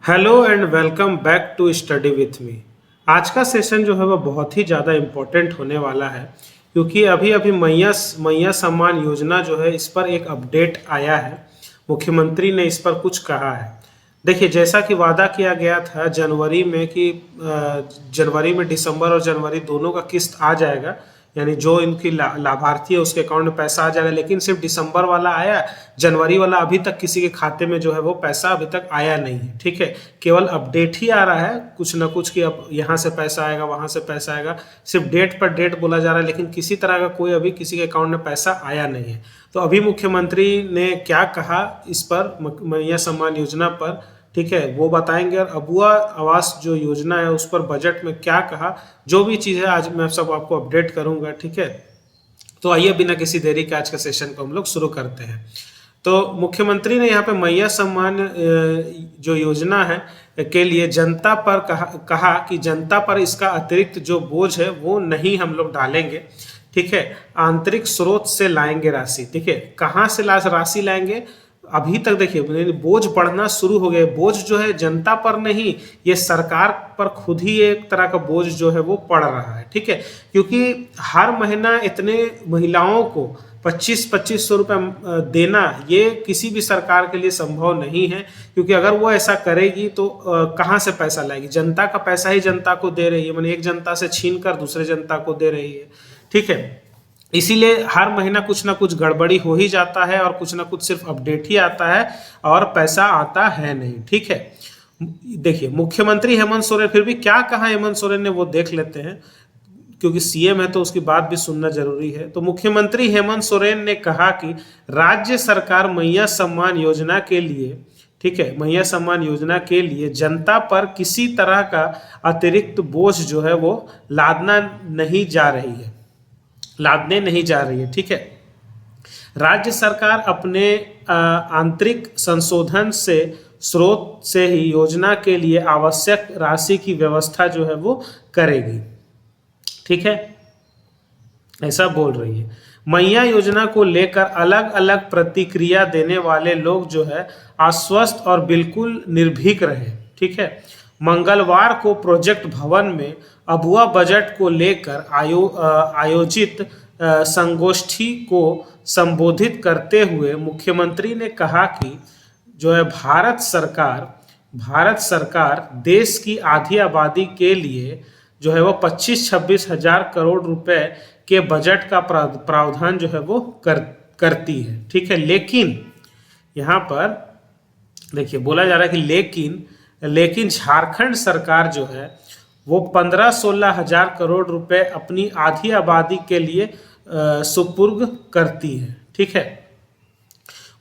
Hello and welcome back to study with me. आज का session जो है वह बहुत ही ज़्यादा इम्पोर्टेंट होने वाला है, क्योंकि अभी अभी मैया मैया सम्मान योजना जो है इस पर एक अपडेट आया है। मुख्यमंत्री ने इस पर कुछ कहा है। देखिए, जैसा कि वादा किया गया था जनवरी में कि जनवरी में दिसंबर और जनवरी दोनों का किस्त आ जाएगा, यानी जो इनकी लाभार्थी है उसके अकाउंट में पैसा आ जाएगा, लेकिन सिर्फ दिसंबर वाला आया, जनवरी वाला अभी तक किसी के खाते में जो है वो पैसा अभी तक आया नहीं है। ठीक है, केवल अपडेट ही आ रहा है कुछ ना कुछ कि अब यहाँ से पैसा आएगा, वहाँ से पैसा आएगा, सिर्फ डेट पर डेट बोला जा रहा है, लेकिन किसी तरह का कोई अभी किसी के अकाउंट में पैसा आया नहीं है। तो अभी मुख्यमंत्री ने क्या कहा इस पर, मैया सम्मान योजना पर, ठीक है, वो बताएंगे। और अबुआ आवास जो योजना है उस पर बजट में क्या कहा, जो भी चीज़ है आज मैं सब आपको अपडेट करूंगा। ठीक है, तो आइए बिना किसी देरी के आज के सेशन को हम लोग शुरू करते हैं। तो मुख्यमंत्री ने यहाँ पे मैया सम्मान जो योजना है के लिए जनता पर कहा कि जनता पर इसका अतिरिक्त जो बोझ है वो नहीं हम लोग डालेंगे। ठीक है, आंतरिक स्रोत से लाएंगे राशि। ठीक है, कहाँ से राशि लाएंगे? अभी तक देखिए बोझ बढ़ना शुरू हो गया। बोझ जो है जनता पर नहीं, ये सरकार पर खुद ही एक तरह का बोझ जो है वो पड़ रहा है। ठीक है, क्योंकि हर महीना इतने महिलाओं को 25-2500 रुपये देना ये किसी भी सरकार के लिए संभव नहीं है, क्योंकि अगर वो ऐसा करेगी तो कहाँ से पैसा लाएगी? जनता का पैसा ही जनता को दे रही है, माने एक जनता से छीन कर दूसरे जनता को दे रही है। ठीक है, इसीलिए हर महीना कुछ ना कुछ गड़बड़ी हो ही जाता है और कुछ ना कुछ सिर्फ अपडेट ही आता है और पैसा आता है नहीं। ठीक है, देखिए मुख्यमंत्री हेमंत सोरेन फिर भी क्या कहा हेमंत सोरेन ने वो देख लेते हैं, क्योंकि सीएम है तो उसकी बात भी सुनना जरूरी है। तो मुख्यमंत्री हेमंत सोरेन ने कहा कि राज्य सरकार मैया सम्मान योजना के लिए, ठीक है, मैया सम्मान योजना के लिए जनता पर किसी तरह का अतिरिक्त बोझ जो है वो लादना नहीं जा रही है, लादने नहीं जा रही है। ठीक है, राज्य सरकार अपने आंतरिक संशोधन से स्रोत से ही योजना के लिए आवश्यक राशि की व्यवस्था जो है वो करेगी। ठीक है, ऐसा बोल रही है। मैया योजना को लेकर अलग अलग प्रतिक्रिया देने वाले लोग जो है आश्वस्त और बिल्कुल निर्भीक रहे। ठीक है, मंगलवार को प्रोजेक्ट भवन में अबुआ बजट को लेकर आयोजित संगोष्ठी को संबोधित करते हुए मुख्यमंत्री ने कहा कि जो है भारत सरकार देश की आधी आबादी के लिए जो है वो 25-26 हजार करोड़ रुपए के बजट का प्रावधान जो है वो करती है। ठीक है, लेकिन यहाँ पर देखिए बोला जा रहा है कि लेकिन झारखंड सरकार जो है वो 15-16 हजार करोड़ रुपए अपनी आधी आबादी के लिए सुपुर्द करती है। ठीक है,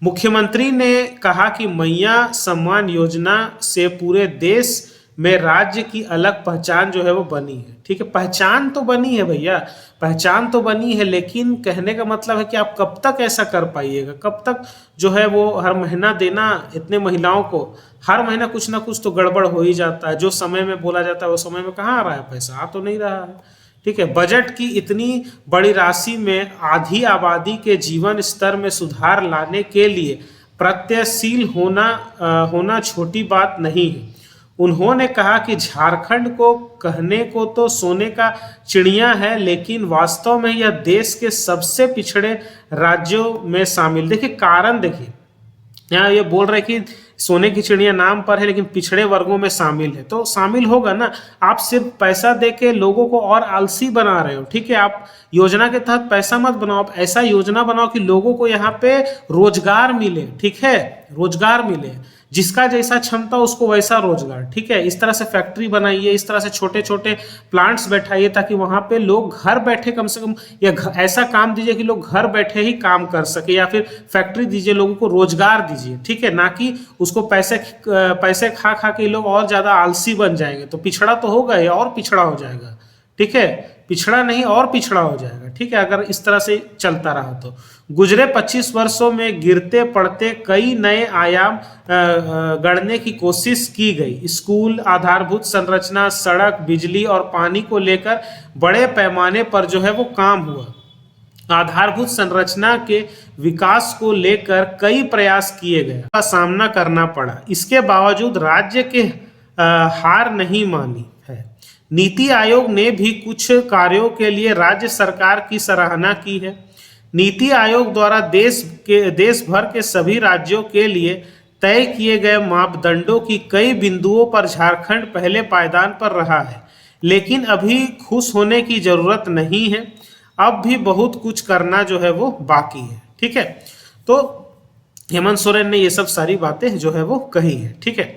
मुख्यमंत्री ने कहा कि मैया सम्मान योजना से पूरे देश में राज्य की अलग पहचान जो है वो बनी है। ठीक है, पहचान तो बनी है भैया, पहचान तो बनी है, लेकिन कहने का मतलब है कि आप कब तक ऐसा कर पाइएगा? कब तक जो है वो हर महीना देना इतने महिलाओं को? हर महीना कुछ ना कुछ तो गड़बड़ हो ही जाता है। जो समय में बोला जाता है वो समय में कहाँ आ रहा है पैसा? आ तो नहीं रहा है। ठीक है, बजट की इतनी बड़ी राशि में आधी आबादी के जीवन स्तर में सुधार लाने के लिए प्रत्ययशील होना छोटी बात नहीं है। उन्होंने कहा कि झारखंड को कहने को तो सोने का चिड़िया है, लेकिन वास्तव में यह देश के सबसे पिछड़े राज्यों में शामिल। देखिए कारण, देखिए यहाँ ये बोल रहे कि सोने की चिड़िया नाम पर है लेकिन पिछड़े वर्गों में शामिल है, तो शामिल होगा ना। आप सिर्फ पैसा देके लोगों को और आलसी बना रहे हो। ठीक है, आप योजना के तहत पैसा मत बनाओ, आप ऐसा योजना बनाओ कि लोगों को यहाँ पे रोजगार मिले। ठीक है, रोजगार मिले, जिसका जैसा क्षमता उसको वैसा रोजगार। ठीक है, इस तरह से फैक्ट्री बनाइए, इस तरह से छोटे छोटे प्लांट्स बैठाइए, ताकि वहाँ पे लोग घर बैठे कम से कम, या ऐसा काम दीजिए कि लोग घर बैठे ही काम कर सके, या फिर फैक्ट्री दीजिए, लोगों को रोजगार दीजिए। ठीक है, ना कि उसको पैसे खा खा के लोग और ज़्यादा आलसी बन जाएंगे, तो पिछड़ा तो होगा ही, और पिछड़ा हो जाएगा। ठीक है, पिछड़ा नहीं और पिछड़ा हो जाएगा। ठीक है, अगर इस तरह से चलता रहा तो। गुजरे 25 वर्षों में गिरते पड़ते कई नए आयाम गढ़ने की कोशिश की गई। स्कूल, आधारभूत संरचना, सड़क, बिजली और पानी को लेकर बड़े पैमाने पर जो है वो काम हुआ। आधारभूत संरचना के विकास को लेकर कई प्रयास किए गए का सामना करना पड़ा। इसके बावजूद राज्य के हार नहीं मानी है। नीति आयोग ने भी कुछ कार्यों के लिए राज्य सरकार की सराहना की है। नीति आयोग द्वारा देश भर के सभी राज्यों के लिए तय किए गए मापदंडों की कई बिंदुओं पर झारखंड पहले पायदान पर रहा है, लेकिन अभी खुश होने की जरूरत नहीं है। अब भी बहुत कुछ करना जो है वो बाकी है। ठीक है, तो हेमंत सोरेन ने ये सब सारी बातें जो है वो कही है। ठीक है,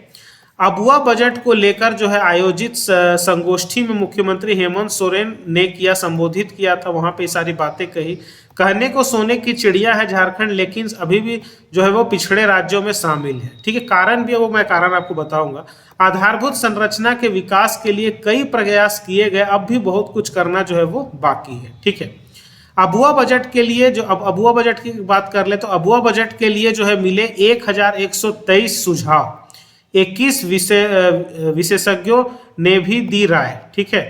अबुआ बजट को लेकर जो है आयोजित संगोष्ठी में मुख्यमंत्री हेमंत सोरेन ने संबोधित किया था। वहां पे सारी बातें कही। कहने को सोने की चिड़िया है झारखंड, लेकिन अभी भी जो है वो पिछड़े राज्यों में शामिल है। ठीक है, कारण भी है, वो मैं कारण आपको बताऊंगा। आधारभूत संरचना के विकास के लिए कई प्रयास किए गए, अब भी बहुत कुछ करना जो है वो बाकी है। ठीक है, अबुआ बजट के लिए जो अब अबुआ बजट की बात कर ले तो अबुआ बजट के लिए जो है मिले 1123 सुझाव। 21 विशेषज्ञों ने भी दी राय। ठीक है,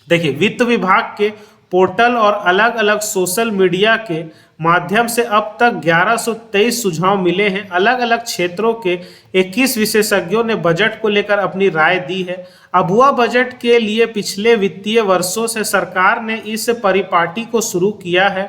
देखिए वित्त विभाग के पोर्टल और अलग अलग सोशल मीडिया के माध्यम से अब तक 1123 सुझाव मिले हैं। अलग अलग क्षेत्रों के 21 विशेषज्ञों ने बजट को लेकर अपनी राय दी है। अबुआ बजट के लिए पिछले वित्तीय वर्षों से सरकार ने इस परिपाटी को शुरू किया है।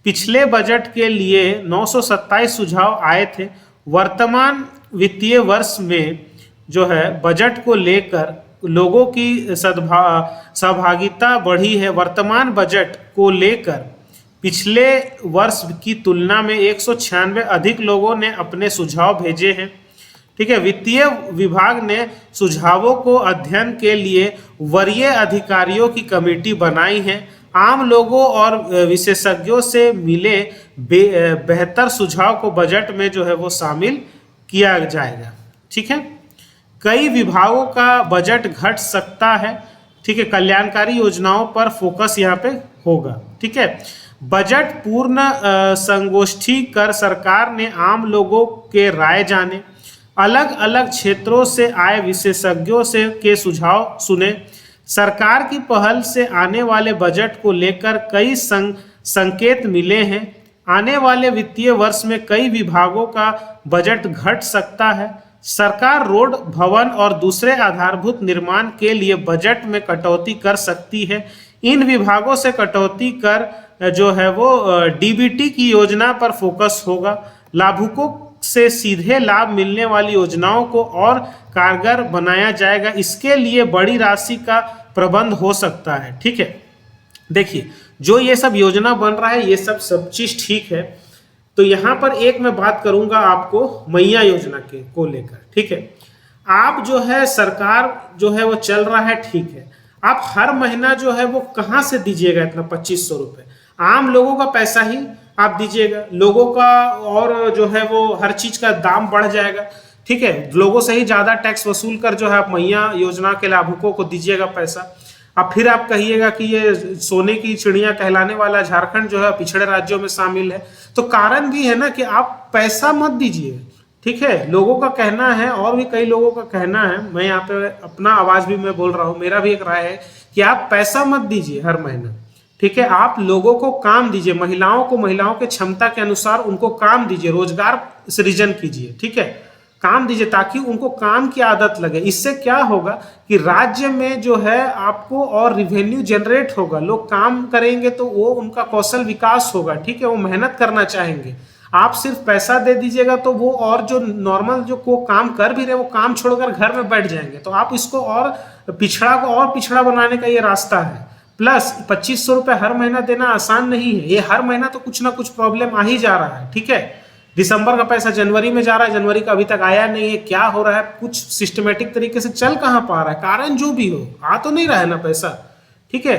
पिछले बजट के लिए 927 सुझाव आए थे। वर्तमान वित्तीय वर्ष में जो है बजट को लेकर लोगों की सहभागिता बढ़ी है। वर्तमान बजट को लेकर पिछले वर्ष की तुलना में 196 अधिक लोगों ने अपने सुझाव भेजे हैं। ठीक है, वित्तीय विभाग ने सुझावों को अध्ययन के लिए वरीय अधिकारियों की कमेटी बनाई है। आम लोगों और विशेषज्ञों से मिले बेहतर सुझाव को बजट में जो है वो शामिल किया जाएगा। ठीक है, कई विभागों का बजट घट सकता है। ठीक है, कल्याणकारी योजनाओं पर फोकस यहाँ पे होगा। ठीक है, बजट पूर्ण संगोष्ठी कर सरकार ने आम लोगों के राय जाने, अलग अलग क्षेत्रों से आए विशेषज्ञों से के सुझाव सुने। सरकार की पहल से आने वाले बजट को लेकर कई संकेत मिले हैं। आने वाले वित्तीय वर्ष में कई विभागों का बजट घट सकता है। सरकार रोड, भवन और दूसरे आधारभूत निर्माण के लिए बजट में कटौती कर सकती है। इन विभागों से कटौती कर जो है वो डीबीटी की योजना पर फोकस होगा। लाभुकों से सीधे लाभ मिलने वाली योजनाओं को और कारगर बनाया जाएगा। इसके लिए बड़ी राशि का प्रबंध हो सकता है। ठीक है, देखिए जो ये सब योजना बन रहा है, ये सब चीज ठीक है। तो यहाँ पर एक मैं बात करूंगा आपको मैया योजना के को लेकर। ठीक है, आप जो है सरकार जो है वो चल रहा है, ठीक है, आप हर महीना जो है वो कहाँ से दीजिएगा इतना 2500 रुपये? आम लोगों का पैसा ही आप दीजिएगा, लोगों का और जो है वो हर चीज का दाम बढ़ जाएगा। ठीक है, लोगों से ही ज्यादा टैक्स वसूल कर जो है आप मैया योजना के लाभुकों को दीजिएगा पैसा। अब फिर आप कहिएगा कि ये सोने की चिड़िया कहलाने वाला झारखंड जो है पिछड़े राज्यों में शामिल है। तो कारण भी है ना कि आप पैसा मत दीजिए। ठीक है, लोगों का कहना है और भी कई लोगों का कहना है, मैं यहाँ पे अपना आवाज भी मैं बोल रहा हूँ, मेरा भी एक राय है कि आप पैसा मत दीजिए हर महीना। ठीक है, आप लोगों को काम दीजिए, महिलाओं के क्षमता के अनुसार उनको काम दीजिए, रोजगार सृजन कीजिए। ठीक है, काम दीजिए ताकि उनको काम की आदत लगे। इससे क्या होगा कि राज्य में जो है आपको और रिवेन्यू जनरेट होगा, लोग काम करेंगे तो वो उनका कौशल विकास होगा। ठीक है, वो मेहनत करना चाहेंगे। आप सिर्फ पैसा दे दीजिएगा तो वो और जो नॉर्मल जो को काम कर भी रहे वो काम छोड़कर घर में बैठ जाएंगे। तो आप इसको और पिछड़ा बनाने का ये रास्ता है। प्लस 2500 रुपये हर महीना देना आसान नहीं है। ये हर महीना तो कुछ ना कुछ प्रॉब्लम आ ही जा रहा है। ठीक है, दिसंबर का पैसा जनवरी में जा रहा है, जनवरी का अभी तक आया नहीं है। क्या हो रहा है, कुछ सिस्टमेटिक तरीके से चल कहाँ पा रहा है, कारण जो भी हो, आ तो नहीं रहा है ना पैसा। ठीक है,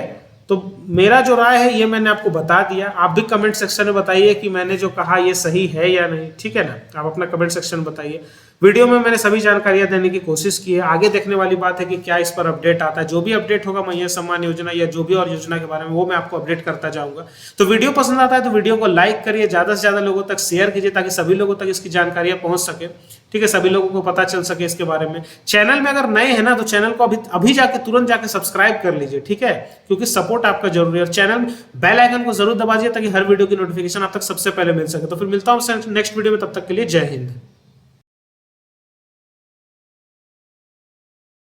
तो मेरा जो राय है ये मैंने आपको बता दिया। आप भी कमेंट सेक्शन में बताइए कि मैंने जो कहा ये सही है या नहीं। ठीक है ना, आप अपना कमेंट सेक्शन में बताइए। वीडियो में मैंने सभी जानकारियां देने की कोशिश की है। आगे देखने वाली बात है कि क्या इस पर अपडेट आता है। जो भी अपडेट होगा मैया सम्मान योजना या जो भी और योजना के बारे में, वो मैं आपको अपडेट करता जाऊंगा। तो वीडियो पसंद आता है तो वीडियो को लाइक करिए, ज्यादा से ज्यादा लोगों तक शेयर कीजिए ताकि सभी लोगों तक इसकी जानकारियां पहुंच सके। ठीक है, सभी लोगों को पता चल सके इसके बारे में। चैनल में अगर नए हैं ना तो चैनल को अभी अभी जाके तुरंत जाके सब्सक्राइब कर लीजिए, ठीक है, क्योंकि सपोर्ट आपका जरूरी है। और चैनल बेल आइकन को जरूर दबाइए ताकि हर वीडियो की नोटिफिकेशन आप तक सबसे पहले मिल सके। तो फिर मिलता हूं नेक्स्ट वीडियो में, तब तक के लिए जय हिंद।